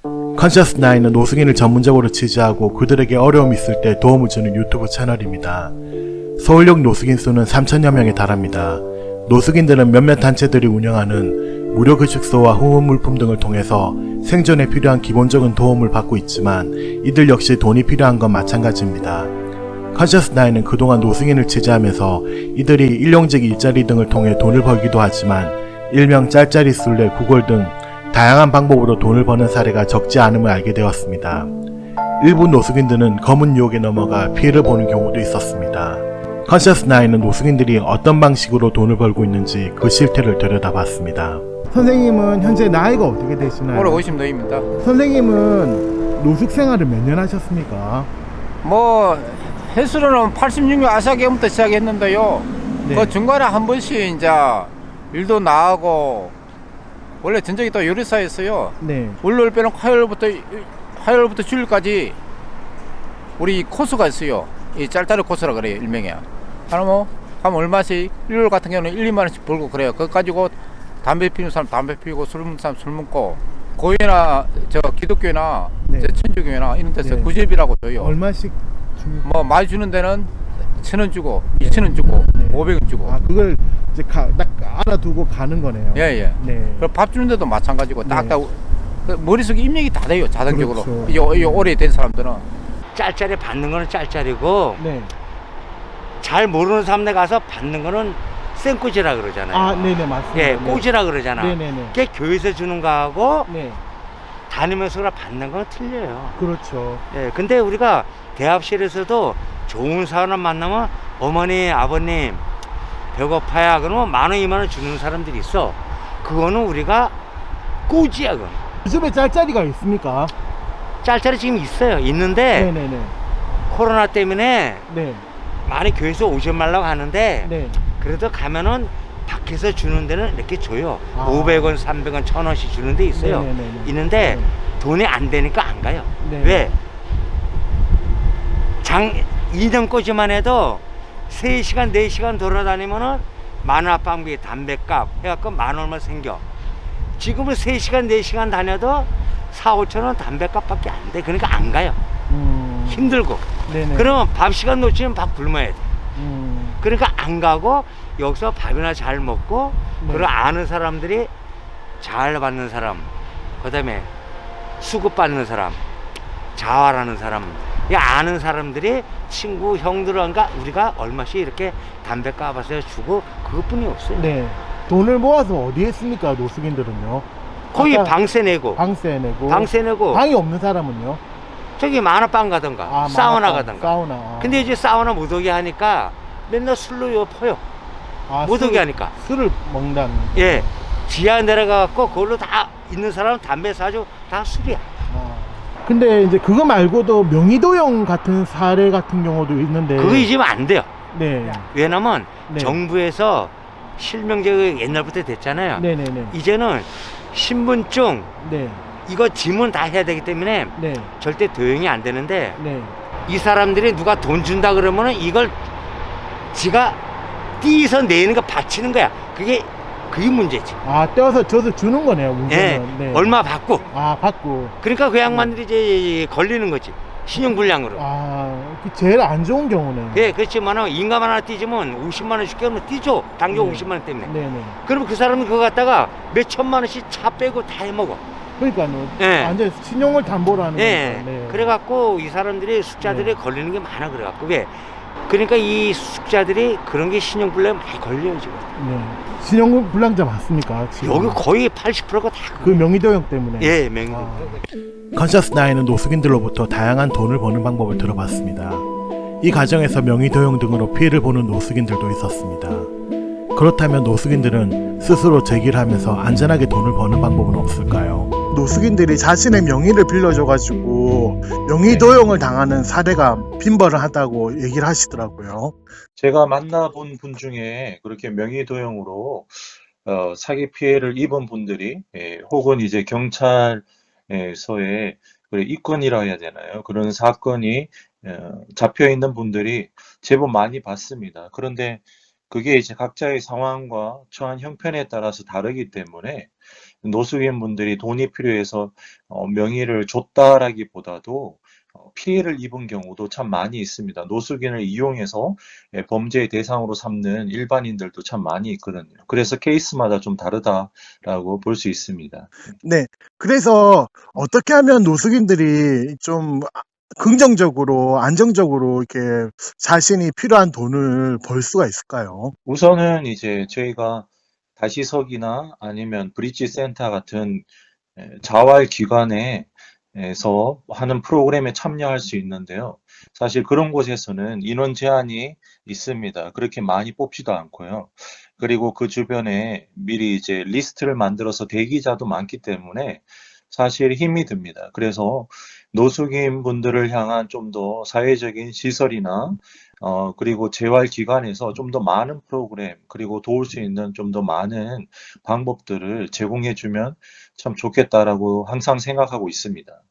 컨셔스9은 노숙인을 전문적으로 지지하고 그들에게 어려움이 있을 때 도움을 주는 유튜브 채널입니다. 서울역 노숙인 수는 3,000여 명에 달합니다. 노숙인들은 몇몇 단체들이 운영하는 무료 급식소와 후원 물품 등을 통해서 생존에 필요한 기본적인 도움을 받고 있지만 이들 역시 돈이 필요한 건 마찬가지입니다. 컨셔스9은 그동안 노숙인을 지지하면서 이들이 일용직 일자리 등을 통해 돈을 벌기도 하지만 일명 짤짤이 술래, 구걸 등 다양한 방법으로 돈을 버는 사례가 적지 않음을 알게 되었습니다. 일부 노숙인들은 검은 유혹에 넘어가 피해를 보는 경우도 있었습니다. 컨셔스9은 노숙인들이 어떤 방식으로 돈을 벌고 있는지 그 실태를 들여다봤습니다. 선생님은 현재 나이가 어떻게 되시나요? 올해 50노입니다. 선생님은 노숙 생활을 몇 년 하셨습니까? 뭐 횟수로는 86년 아시아게임부터 시작했는데요. 네. 그 중간에 한 번씩 이제 일도 나가고 원래 전적이 또 요리사였어요. 네. 월요일 빼는 화요일부터 주일까지 우리 코스가 있어요. 이 짤따리 코스라 그래요, 일명이야. 하나 뭐 하면 얼마씩 일요일 같은 경우는 1, 2만 원씩 벌고 그래요. 그거 가지고 담배 피우는 사람 담배 피우고 술 먹는 사람 술 먹고 고인이나 저 기독교나 네. 천주교나 이런 데서 네. 구제비라고 줘요. 얼마씩 뭐 많이 주는 데는 1,000원 주고 2,000원 주고 네. 500원 주고. 아, 그걸 이제 딱 알아두고 가는 거네요. 예예. 네. 그리고 밥 주는 데도 마찬가지고 네. 딱딱 그 머릿속에 입력이 다 돼요, 자동적으로. 그렇죠. 이 오래된 사람들은. 짤짤이 받는 거는 짤짤이고 네. 잘 모르는 사람들 가서 받는 거는 생꼬지라 그러잖아요. 아, 네네, 맞습니다. 예, 네. 꼬지라 그러잖아. 네네네. 그게 교회에서 주는 거하고 네. 다니면서 받는 건 틀려요. 그렇죠. 예, 근데 우리가 대합실에서도 좋은 사람 만나면 어머니, 아버님 배고파야 그러면 10,000원, 20,000원 주는 사람들이 있어. 그거는 우리가 꼬지야, 그건. 요즘에 짤짤이가 있습니까? 짤짤이 지금 있어요. 있는데 네네네. 코로나 때문에 네. 많이 교회에서 오지 말라고 하는데 네. 그래도 가면은 밖에서 주는 데는 이렇게 줘요. 아. 500원, 300원, 1,000원씩 주는 데 있어요. 네네네네. 있는데 네. 돈이 안 되니까 안 가요. 네. 왜? 2년 꼬지만 해도 3시간, 4시간 돌아다니면은 만화방비, 담배값 해갖고 10,000원만 생겨. 지금은 3시간, 4시간 다녀도 4,000~5,000원 담배값밖에 안 돼. 그러니까 안 가요. 힘들고. 네네. 그러면 밥 시간 놓치면 밥 굶어야 돼. 음. 그러니까 안 가고 여기서 밥이나 잘 먹고 네. 그리고 아는 사람들이 잘 받는 사람, 그다음에 수급 받는 사람, 자활하는 사람, 이 아는 사람들이 친구 형들한가 우리가 얼마씩 이렇게 담배 까봐서 주고 그것뿐이 없어요. 네. 돈을 모아서 어디에 씁니까, 노숙인들은요? 거기 아까 방세 내고 방세 내고. 방세 내고 방이 없는 사람은요? 저기 만화방 가던가 아, 사우나 만화방, 가던가. 사우나. 아. 근데 이제 사우나 못 오게 하니까 맨날 술로 퍼요. 아, 못 오게 하니까. 술을 먹는다는. 예, 지하 내려가갖고 그걸로 다 있는 사람은 담배 사주 다 술이야. 아. 근데 이제 그거 말고도 명의도용 같은 사례 같은 경우도 있는데. 그거 잊으면 안 돼요. 네. 왜냐면 네. 정부에서 실명제가 옛날부터 됐잖아요. 네네네. 이제는 신분증 네. 이거 지문 다 해야 되기 때문에 네. 절대 도용이 안 되는데 네. 이 사람들이 누가 돈 준다 그러면은 이걸 지가 띄서 내는 거 바치는 거야. 그게 문제지. 아, 떼어서 저도 주는 거네요, 문제는. 예, 네. 얼마 받고. 아, 받고. 그러니까 그 양반들이 이제 걸리는 거지. 신용불량으로. 아, 그 제일 안 좋은 경우네. 예, 그렇지만 인감 하나 띄지면 50만 원씩 깨면 띄죠. 당장 네. 50만 원 때문에. 네네. 그러면 그 사람은 그거 갖다가 몇 천만 원씩 차 빼고 다 해먹어. 그러니까요. 예. 완전 신용을 담보로 하는 예. 거니까. 네. 그래갖고 이 사람들이 숙자들이 네. 걸리는 게 많아. 그래갖고 왜? 그러니까 이 숙자들이 그런 게 신용불량에 많이 걸려요 지금. 네. 신용 불량자 맞습니까? 지금? 여기 거의 80%가 다 그 명의도용 때문에. 예, 명의. 컨셔스9은 노숙인들로부터 다양한 돈을 버는 방법을 들어봤습니다. 이 과정에서 명의도용 등으로 피해를 보는 노숙인들도 있었습니다. 그렇다면 노숙인들은 스스로 제기를 하면서 안전하게 돈을 버는 방법은 없을까요? 노숙인들이 자신의 명의를 빌려줘가지고 명의도용을 당하는 사례가 빈번하다고 얘기를 하시더라고요. 제가 만나본 분 중에 그렇게 명의도용으로 사기 피해를 입은 분들이 혹은 이제 경찰서에 입건이라 해야 되나요? 그런 사건이 잡혀 있는 분들이 제법 많이 봤습니다. 그런데 그게 이제 각자의 상황과 처한 형편에 따라서 다르기 때문에 노숙인 분들이 돈이 필요해서 명의를 줬다라기보다도 피해를 입은 경우도 참 많이 있습니다. 노숙인을 이용해서 범죄의 대상으로 삼는 일반인들도 참 많이 있거든요. 그래서 케이스마다 좀 다르다라고 볼 수 있습니다. 네. 그래서 어떻게 하면 노숙인들이 좀 긍정적으로, 안정적으로 이렇게 자신이 필요한 돈을 벌 수가 있을까요? 우선은 이제 저희가 다시석이나 아니면 브릿지 센터 같은 자활 기관에서 하는 프로그램에 참여할 수 있는데요. 사실 그런 곳에서는 인원 제한이 있습니다. 그렇게 많이 뽑지도 않고요. 그리고 그 주변에 미리 이제 리스트를 만들어서 대기자도 많기 때문에 사실 힘이 듭니다. 그래서 노숙인 분들을 향한 좀 더 사회적인 시설이나 그리고 재활기관에서 좀 더 많은 프로그램, 그리고 도울 수 있는 좀 더 많은 방법들을 제공해 주면 참 좋겠다라고 항상 생각하고 있습니다.